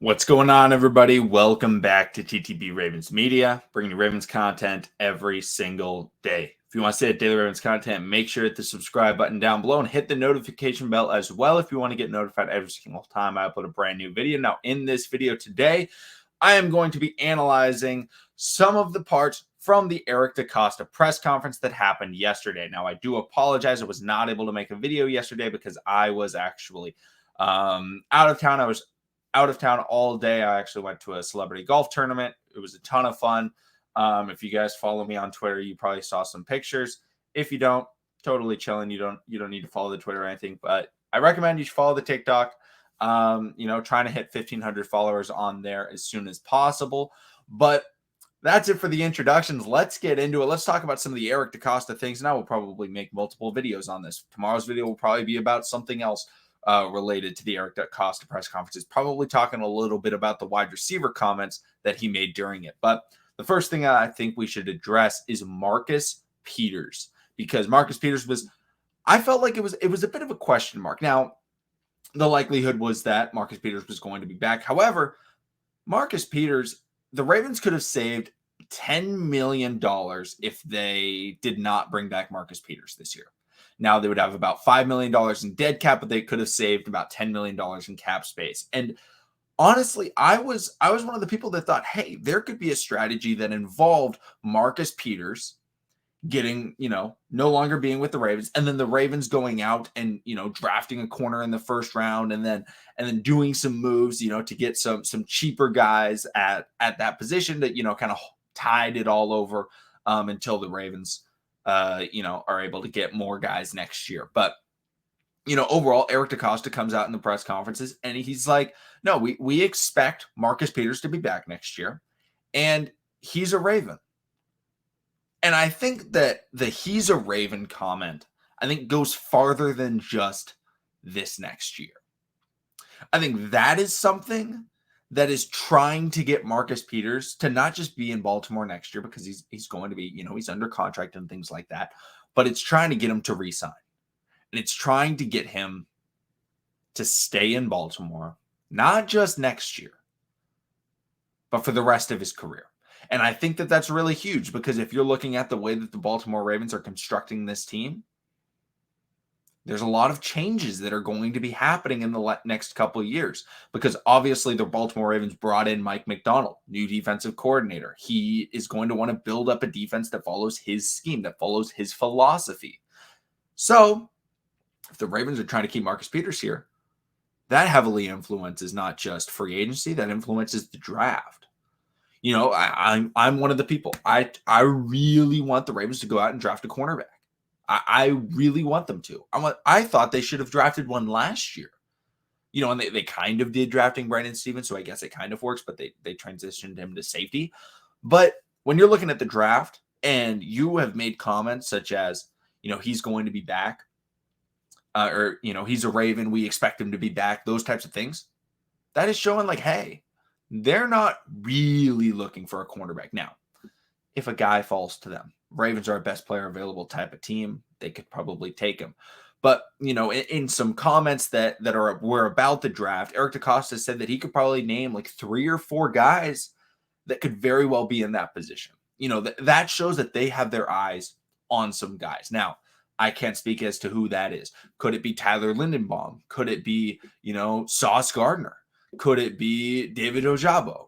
What's going on, everybody? Welcome back to TTB Ravens Media, bringing you Ravens content every single day. If you want to stay at Daily Ravens content, make sure to hit the subscribe button down below and hit the notification bell as well if you want to get notified every single time I upload a brand new video. Now, in this video today, I am going to be analyzing some of the parts from the Eric DeCosta press conference that happened yesterday. Now, I do apologize. I was not able to make a video yesterday because I was actually out of town. I was out of town all day. I actually went to a celebrity golf tournament. It was a ton of fun. If you guys follow me on Twitter, you probably saw some pictures. If you don't, totally chilling. You don't need to follow the Twitter or anything, but I recommend you should follow the TikTok. Trying to hit 1,500 followers on there as soon as possible. But that's it for the introductions. Let's get into it. Let's talk about some of the Eric DeCosta things, and I will probably make multiple videos on this. Tomorrow's video will probably be about something else related to the Eric DeCosta press conferences, probably talking a little bit about the wide receiver comments that he made during it. But the first thing I think we should address is Marcus Peters, because Marcus Peters I felt like it was a bit of a question mark. Now, the likelihood was that Marcus Peters was going to be back. However, Marcus Peters, the Ravens could have saved $10 million if they did not bring back Marcus Peters this year. Now they would have about $5 million in dead cap, but they could have saved about $10 million in cap space. And honestly, I was one of the people that thought, hey, there could be a strategy that involved Marcus Peters getting, no longer being with the Ravens, and then the Ravens going out and, drafting a corner in the first round, and then doing some moves, to get some cheaper guys at that position that, kind of tide it all over until the Ravens are able to get more guys next year. But, overall, Eric DeCosta comes out in the press conferences and he's like, no, we expect Marcus Peters to be back next year, and he's a Raven. And I think that the he's a Raven comment, I think, goes farther than just this next year. I think that is something that is trying to get Marcus Peters to not just be in Baltimore next year, because he's going to be, he's under contract and things like that, but it's trying to get him to re-sign. And it's trying to get him to stay in Baltimore, not just next year, but for the rest of his career. And I think that that's really huge, because if you're looking at the way that the Baltimore Ravens are constructing this team, there's a lot of changes that are going to be happening in the next couple of years, because obviously the Baltimore Ravens brought in Mike McDonald, new defensive coordinator. He is going to want to build up a defense that follows his scheme, that follows his philosophy. So if the Ravens are trying to keep Marcus Peters here, that heavily influences not just free agency, that influences the draft. I'm one of the people. I really want the Ravens to go out and draft a cornerback. I really want them to. I thought they should have drafted one last year. And they kind of did, drafting Brandon Stevens, so I guess it kind of works, but they transitioned him to safety. But when you're looking at the draft and you have made comments such as, he's going to be back, or, he's a Raven, we expect him to be back, those types of things, that is showing like, hey, they're not really looking for a cornerback. Now, if a guy falls to them, Ravens are a best player available type of team, they could probably take him. But, in some comments that were about the draft, Eric DeCosta said that he could probably name like 3 or 4 guys that could very well be in that position. That shows that they have their eyes on some guys. Now, I can't speak as to who that is. Could it be Tyler Lindenbaum? Could it be, Sauce Gardner? Could it be David Ojabo?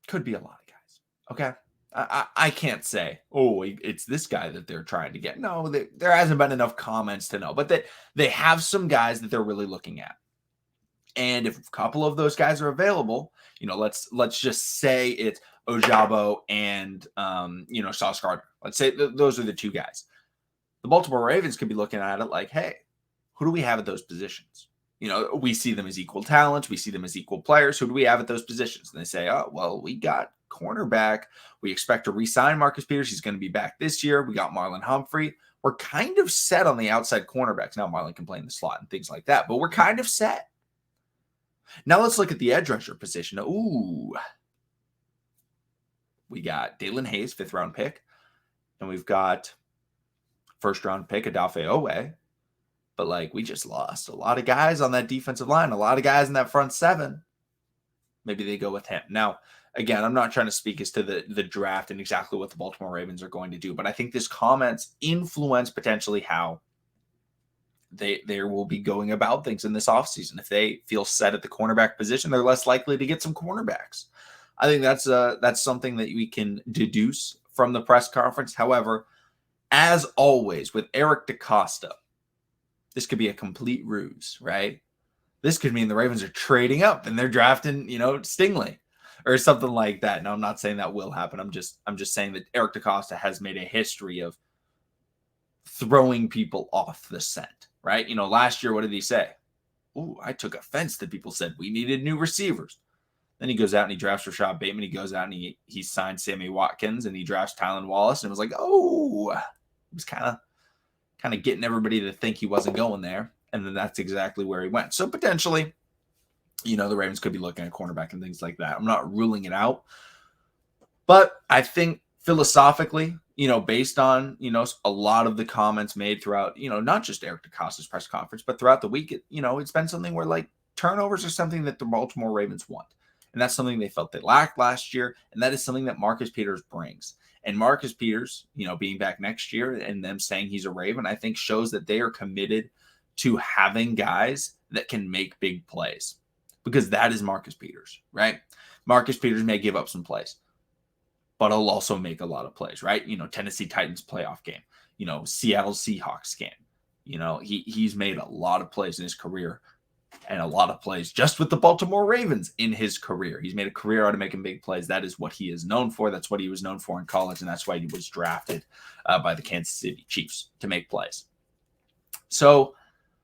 Could be a lot of guys. Okay. I can't say, it's this guy that they're trying to get. No, there hasn't been enough comments to know, but that they have some guys that they're really looking at. And if a couple of those guys are available, let's just say it's Ojabo and, Sauce Gardner. Let's say those are the 2 guys. The Baltimore Ravens could be looking at it like, hey, who do we have at those positions? We see them as equal talents. We see them as equal players. Who do we have at those positions? And they say, oh, well, we got cornerback. We expect to re-sign Marcus Peters. He's going to be back this year. We got Marlon Humphrey. We're kind of set on the outside cornerbacks. Now Marlon can play in the slot and things like that, but we're kind of set. Now let's look at the edge rusher position. We got Dalen Hayes, 5th round pick, and we've got 1st round pick Odafe Owe. But, we just lost a lot of guys on that defensive line, a lot of guys in that front 7 maybe they go with him. Now, again, I'm not trying to speak as to the draft and exactly what the Baltimore Ravens are going to do, but I think this comments influence potentially how they will be going about things in this offseason. If they feel set at the cornerback position, they're less likely to get some cornerbacks. I think that's something that we can deduce from the press conference. However, as always with Eric DeCosta, this could be a complete ruse, right? This could mean the Ravens are trading up and they're drafting, Stingley or something like that. Now, I'm not saying that will happen. I'm just saying that Eric DeCosta has made a history of throwing people off the scent, right? Last year, what did he say? Ooh, I took offense that people said we needed new receivers. Then he goes out and he drafts Rashad Bateman. He goes out and he signs Sammy Watkins and he drafts Tylan Wallace. And it was like, oh, it was kind of getting everybody to think he wasn't going there. And then that's exactly where he went. So potentially, the Ravens could be looking at cornerback and things like that. I'm not ruling it out. But I think philosophically, based on, a lot of the comments made throughout, not just Eric DeCosta's press conference, but throughout the week, it's been something where like turnovers are something that the Baltimore Ravens want. And that's something they felt they lacked last year. And that is something that Marcus Peters brings. And Marcus Peters, being back next year and them saying he's a Raven, I think shows that they are committed to having guys that can make big plays, because that is Marcus Peters, right? Marcus Peters may give up some plays, but he'll also make a lot of plays, right? Tennessee Titans playoff game, Seattle Seahawks game. He's made a lot of plays in his career and a lot of plays just with the Baltimore Ravens in his career. He's made a career out of making big plays. That is what he is known for. That's what he was known for in college, and that's why he was drafted by the Kansas City Chiefs, to make plays. So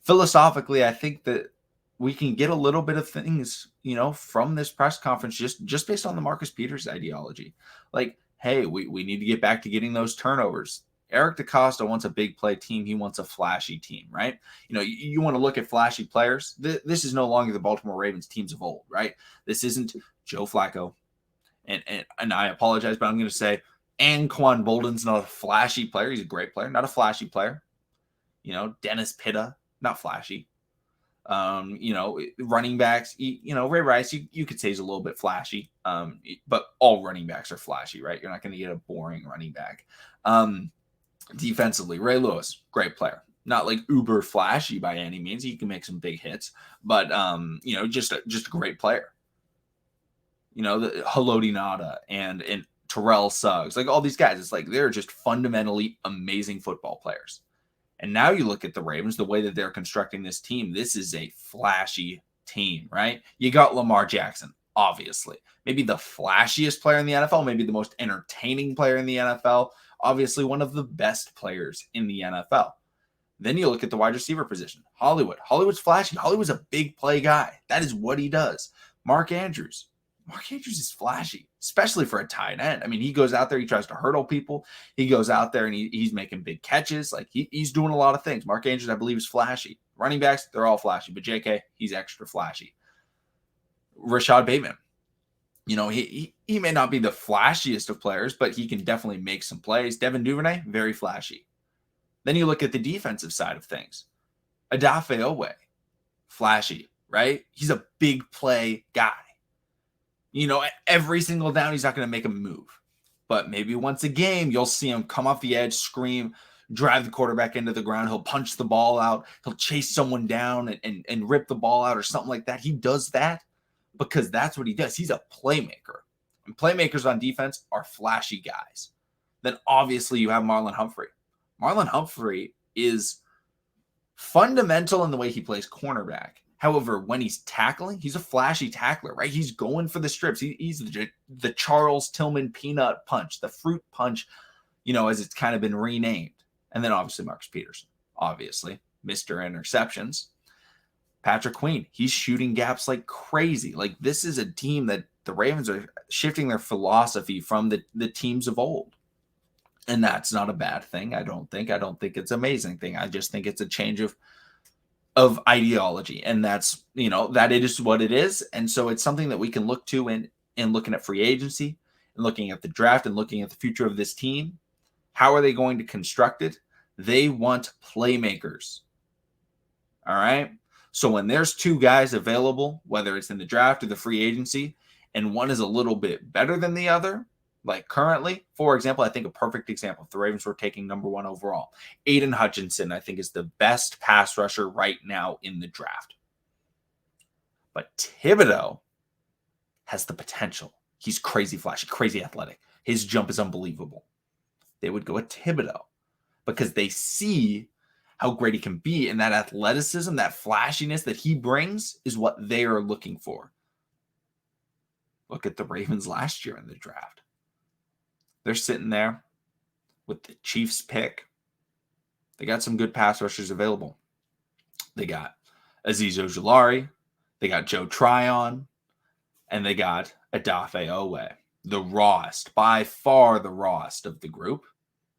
philosophically, I think that we can get a little bit of things, from this press conference just based on the Marcus Peters ideology. Like, hey, we need to get back to getting those turnovers. Eric DeCosta wants a big play team. He wants a flashy team, right? You want to look at flashy players. This is no longer the Baltimore Ravens teams of old, right? This isn't Joe Flacco. And I apologize, but I'm going to say Anquan Bolden's not a flashy player. He's a great player, not a flashy player. Dennis Pitta, not flashy. Running backs, Ray Rice, you could say he's a little bit flashy. But all running backs are flashy, right? You're not going to get a boring running back. Defensively, Ray Lewis, great player. Not like uber flashy by any means. He can make some big hits, but just a great player. The Haloti Ngata and Terrell Suggs, like all these guys, it's like they're just fundamentally amazing football players. And now you look at the Ravens, the way that they're constructing this team, this is a flashy team, right? You got Lamar Jackson, obviously. Maybe the flashiest player in the NFL, maybe the most entertaining player in the NFL, obviously one of the best players in the NFL. Then you look at the wide receiver position. Hollywood's flashy. Hollywood's a big play guy. That is what he does. Mark Andrews is flashy, especially for a tight end. I mean, he goes out there, he tries to hurdle people. He goes out there and he's making big catches. Like he's doing a lot of things. Mark Andrews, I believe, is flashy. Running backs, they're all flashy, but JK, he's extra flashy. Rashad Bateman, he may not be the flashiest of players, but he can definitely make some plays. Devin Duvernay, very flashy. Then you look at the defensive side of things. Odafe Oweh, flashy, right? He's a big play guy. Every single down, he's not going to make a move. But maybe once a game, you'll see him come off the edge, scream, drive the quarterback into the ground. He'll punch the ball out. He'll chase someone down and rip the ball out or something like that. He does that because that's what he does. He's a playmaker. And playmakers on defense are flashy guys. Then obviously you have Marlon Humphrey. Marlon Humphrey is fundamental in the way he plays cornerback. However, when he's tackling, he's a flashy tackler, right? He's going for the strips. He's the Charles Tillman peanut punch, the fruit punch, as it's kind of been renamed. And then obviously Marcus Peters, obviously, Mr. Interceptions. Patrick Queen, he's shooting gaps like crazy. Like this is a team that the Ravens are shifting their philosophy from the teams of old. And that's not a bad thing, I don't think. I don't think it's an amazing thing. I just think it's a change of ideology, and that's that it is what it is. And so it's something that we can look to in looking at free agency and looking at the draft and looking at the future of this team. How are they going to construct it? They want playmakers. All right. So when there's two guys available, whether it's in the draft or the free agency, and one is a little bit better than the other, like currently, for example, I think a perfect example, if the Ravens were taking number 1 overall, Aiden Hutchinson, I think, is the best pass rusher right now in the draft. But Thibodeau has the potential. He's crazy flashy, crazy athletic. His jump is unbelievable. They would go with Thibodeau because they see how great he can be, and that athleticism, that flashiness that he brings is what they are looking for. Look at the Ravens last year in the draft. They're sitting there with the Chiefs pick. They got some good pass rushers available. They got Azeez Ojulari. They got Joe Tryon. And they got Odafe Owe. The rawest, by far the rawest of the group.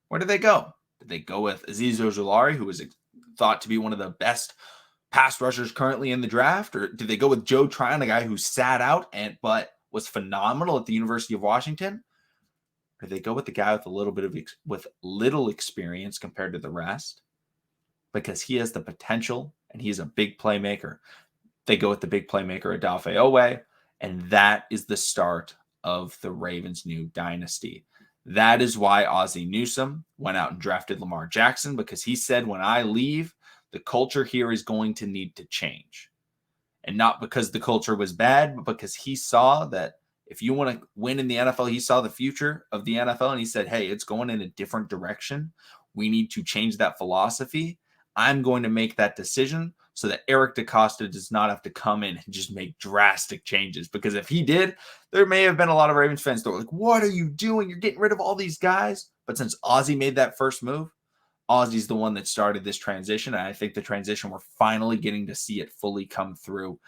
Where did they go? Did they go with Azeez Ojulari, who was thought to be one of the best pass rushers currently in the draft? Or did they go with Joe Tryon, a guy who sat out but was phenomenal at the University of Washington? Or did they go with the guy with a little bit of little experience compared to the rest? Because he has the potential and he's a big playmaker. They go with the big playmaker, Odafe Owe, and that is the start of the Ravens' new dynasty. That is why Ozzie Newsome went out and drafted Lamar Jackson, because he said, when I leave, the culture here is going to need to change. And not because the culture was bad, but because he saw that if you want to win in the NFL, he saw the future of the NFL, and he said, hey, it's going in a different direction. We need to change that philosophy. I'm going to make that decision so that Eric DeCosta does not have to come in and just make drastic changes. Because if he did, there may have been a lot of Ravens fans that were like, what are you doing? You're getting rid of all these guys. But since Ozzie made that first move, Ozzie's the one that started this transition. And I think the transition, we're finally getting to see it fully come through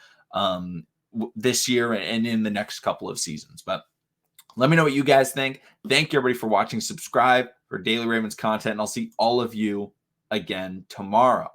this year and in the next couple of seasons. But let me know what you guys think. Thank you, everybody, for watching. Subscribe for daily Ravens content, and I'll see all of you again tomorrow.